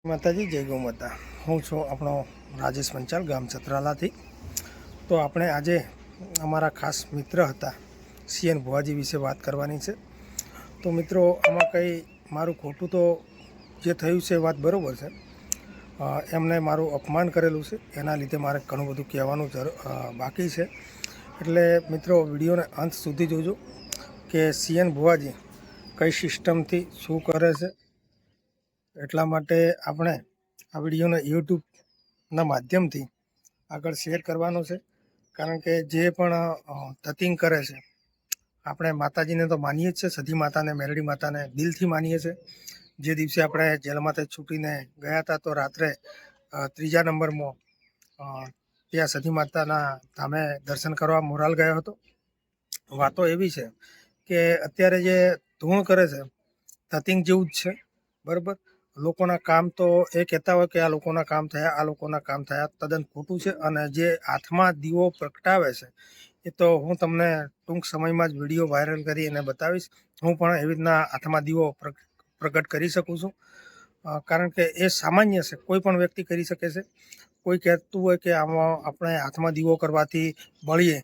માતાજી જય ગૌ માતા। હું છું આપણો રાજેશ પંચાલ, ગામ છત્રાલાથી। તો આપણે આજે અમારા ખાસ મિત્ર હતા સીએન ભુવાજી વિશે વાત કરવાની છે। તો મિત્રો, આમાં કંઈ મારું ખોટું તો જે થયું છે વાત બરાબર છે। એમને મારું અપમાન કરેલું છે, એના લીધે મારે ઘણું બધું કહેવાનું બાકી છે। એટલે મિત્રો, વિડીયોને અંત સુધી જોજો કે સીએન ભુવાજી કઈ સિસ્ટમથી શું કરે છે। એટલા માટે આપણે આ વિડીયોને યુટ્યુબના માધ્યમથી આગળ શેર કરવાનો છે, કારણ કે જે પણ ધતિંગ કરે છે, આપણે માતાજીને તો માનીએ જ છે, સતી માતાને, મેરડી માતાને દિલથી માનીએ છીએ। જે દિવસે આપણે જેલમાંથી છૂટીને ગયા હતા, તો રાત્રે 3જા નંબરમાં ત્યાં સતી માતાના ધામે દર્શન કરવા મોરાલ ગયો હતો। વાતો એવી છે કે અત્યારે જે ધૂણ કરે છે ધતિંગ જેવું જ છે, બરાબર। લોકોના કામ તો એ કહેતા હોય કે આ લોકોના કામ થયા, આ લોકોના કામ થયા, તદ્દન ખોટું છે। અને જે હાથમાં દીવો પ્રગટાવે છે એ તો હું તમને ટૂંક સમયમાં જ વિડીયો વાયરલ કરી અને બતાવીશ। હું પણ એવી રીતના હાથમાં દીવો પ્રગટ કરી શકું છું, કારણ કે એ સામાન્ય છે, કોઈ પણ વ્યક્તિ કરી શકે છે। કોઈ કહેતું હોય કે આમાં આપણે હાથમાં દીવો કરવાથી બળીએ,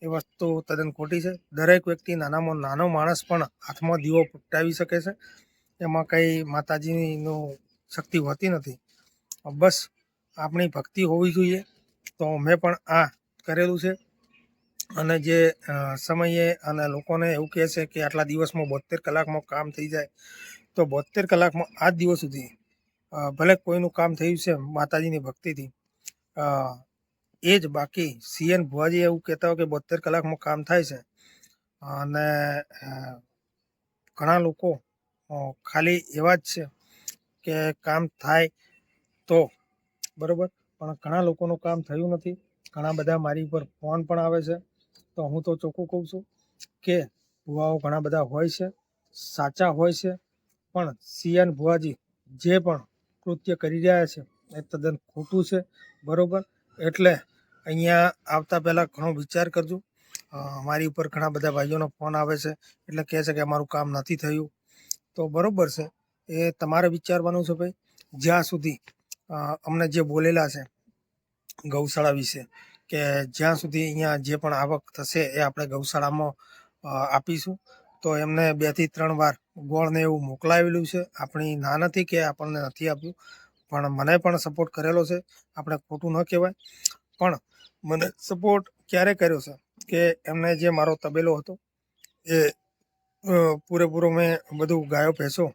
એ વસ્તુ તદ્દન ખોટી છે। દરેક વ્યક્તિ, નાનામાં નાનો માણસ પણ હાથમાં દીવો પ્રગટાવી શકે છે। એમાં કંઈ માતાજીનું શક્તિ હોતી નથી, બસ આપણી ભક્તિ હોવી જોઈએ। તો મેં પણ આ કરેલું છે। અને જે સમયે અને લોકોને એવું કહે છે કે આટલા દિવસમાં 72 કલાકમાં કામ થઈ જાય, તો 72 કલાકમાં આજ દિવસ સુધી ભલે કોઈનું કામ થયું છે માતાજીની ભક્તિથી, એ જ બાકી સીએન ભુવાજી એવું કહેતા હોય કે 72 કલાકમાં કામ થાય છે। અને ઘણા લોકો ખાલી એવા જ છે કે કામ થાય તો બરાબર, પણ ઘણા લોકોનું કામ થયું નથી। ઘણા બધા મારી ઉપર ફોન પણ આવે છે। તો હું તો ચોખ્ખું કહું છું કે ભુવાઓ ઘણા બધા હોય છે, સાચા હોય છે, પણ સીએન ભુવાજી જે પણ કૃત્ય કરી રહ્યા છે એ તદ્દન ખોટું છે, બરાબર। એટલે અહીંયા આવતા પહેલાં ઘણો વિચાર કરજો। મારી ઉપર ઘણા બધા ભાઈઓનો ફોન આવે છે, એટલે કહે છે કે અમારું કામ નથી થયું, તો બરાબર છે, એ તમારે વિચારવાનું છે ભાઈ। જ્યાં સુધી અમને જે બોલેલા છે ગૌશાળા વિશે, કે જ્યાં સુધી અહીંયા જે પણ આવક થશે એ આપણે ગૌશાળામાં આપીશું। તો એમને 2 થી 3 વાર ગોળને એવું મોકલાવેલું છે। આપણી ના નથી કે આપણને નથી આપ્યું, પણ મને પણ સપોર્ટ કરેલો છે, આપણે ખોટું ન કહેવાય। પણ મને સપોર્ટ ક્યારે કર્યો છે કે એમને જે મારો તબેલો હતો એ પૂરેપૂરો મેં બધું ગાયો ભેંસો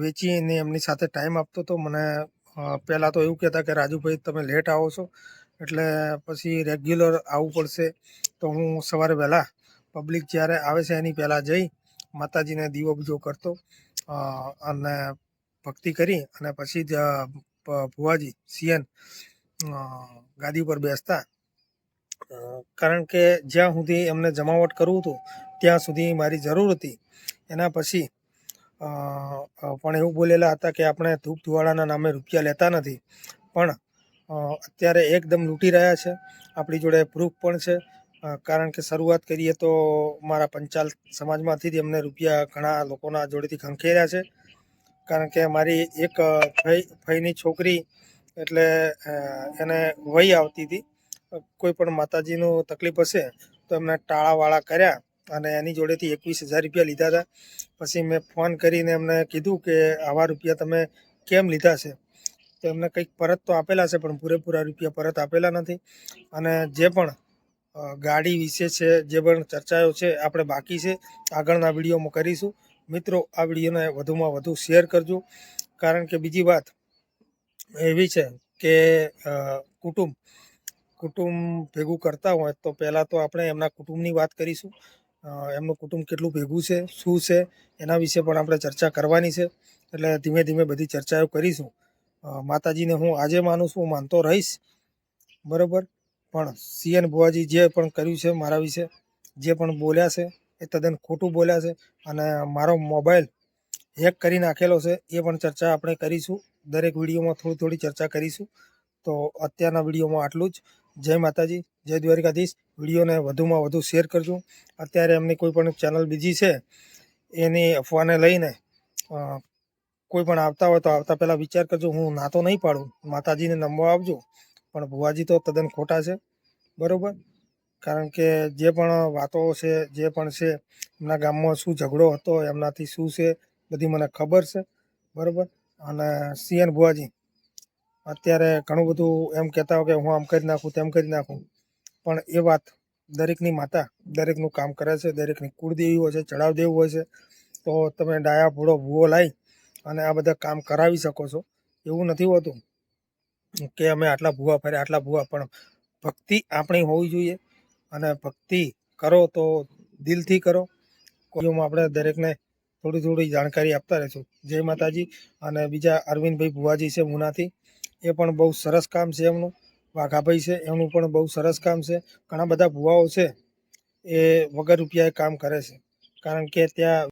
વેચીને એમની સાથે ટાઈમ આપતો હતો। મને પહેલાં તો એવું કહેતા કે રાજુભાઈ તમે લેટ આવો છો, એટલે પછી રેગ્યુલર આવવું પડશે। તો હું સવારે વહેલા પબ્લિક જ્યારે આવે છે એની પહેલાં જઈ માતાજીને દીવો બીજો કરતો અને ભક્તિ કરી, અને પછી જ ભુવાજી સીએન ગાદી ઉપર બેસતા। કારણ કે જ્યાં સુધી એમને જમાવટ કરવું હતું ત્યાં સુધી મારી જરૂર હતી। એના પછી પણ એવું બોલેલા હતા કે આપણે ધૂપ ધુવાડાના નામે રૂપિયા લેતા નથી, પણ અત્યારે એકદમ લૂંટી રહ્યા છે। આપણી જોડે પ્રૂફ પણ છે, કારણ કે શરૂઆત કરીએ તો મારા પંચાલ સમાજમાંથી જ એમને રૂપિયા ઘણા લોકોના જોડેથી ખંખેર્યા છે। કારણ કે મારી એક ફઈની છોકરી, એટલે એને વહી આવતી હતી, કોઈ પણ માતાજીનું તકલીફ હશે તો એમને ટાળાવાળા કર્યા અને એની જોડેથી 21,000 રૂપિયા લીધા હતા। પછી મેં ફોન કરીને એમને કીધું કે આવા રૂપિયા તમે કેમ લીધા છે, તો એમને કંઈક પરત તો આપેલા છે, પણ પૂરેપૂરા રૂપિયા પરત આપેલા નથી। અને જે પણ ગાડી વિશે છે, જે પણ ચર્ચાઓ છે આપણે બાકી છે, આગળના વિડીયોમાં કરીશું। મિત્રો, આ વિડીયોને વધુમાં વધુ શેર કરજો, કારણ કે બીજી વાત એવી છે કે કુટુંબ ભેગું કરતા હોય તો પહેલાં તો આપણે એમના કુટુંબની વાત કરીશું। એમનું કુટુંબ કેટલું ભેગું છે, શું છે, એના વિશે પણ આપણે ચર્ચા કરવાની છે। એટલે ધીમે ધીમે બધી ચર્ચાઓ કરીશું। માતાજીને હું આજે માનું છું, માનતો રહીશ, બરાબર। પણ સીએન ભુવાજી જે પણ કર્યું છે મારા વિશે, જે પણ બોલ્યા છે એ તદ્દન ખોટું બોલ્યા છે, અને મારો મોબાઈલ હેક કરી નાખેલો છે, એ પણ ચર્ચા આપણે કરીશું। દરેક વિડીયોમાં થોડી થોડી ચર્ચા કરીશું। તો અત્યારના વિડીયોમાં આટલું જ। જય માતાજી, જય દ્વારિકાધીશ। વિડીયોને વધુમાં વધુ શેર કરજો। અત્યારે એમની કોઈ પણ ચેનલ બીજી છે એની અફવાને લઈને કોઈ પણ આવતા હોય તો આવતા પહેલાં વિચાર કરજો. હું ના તો નહીં પાડું, માતાજીને નમવા આવજો, પણ ભુવાજી તો તદ્દન ખોટા છે. બરાબર, કારણ કે જે પણ વાતો છે, જે પણ છે, એમના ગામમાં શું ઝઘડો હતો, એમનાથી શું છે, બધી મને ખબર છે. બરાબર, અને સીએન ભુવાજી અત્યારે ઘણું બધું એમ કહેતા હોય કે હું આમ કરી નાખું, તેમ કરી નાખું, પણ એ વાત દરેકની માતા દરેકનું કામ કરે છે. દરેકની કુળદેવી હોય છે, ચડાવ દેવું હોય છે, તો તમે ડાયા ભૂળો ભૂવો લાવી અને આ બધા કામ કરાવી શકો છો. એવું નથી હોતું કે અમે આટલા ભૂવા ફર્યા, આટલા ભૂવા, પણ ભક્તિ આપણી હોવી જોઈએ. અને ભક્તિ કરો તો દિલથી કરો. કોઈમાં આપણે દરેકને થોડી થોડી જાણકારી આપતા રહીશું. જય માતાજી. અને બીજા અરવિંદભાઈ ભુવાજી છે મુનાથી, એ પણ બહુ સરસ કામ છે એમનું. વાઘાભાઈ છે, એમનું પણ બહુ સરસ કામ છે. ઘણા બધા ભુવાઓ છે એ વગર રૂપિયાએ કામ કરે છે, કારણ કે ત્યાં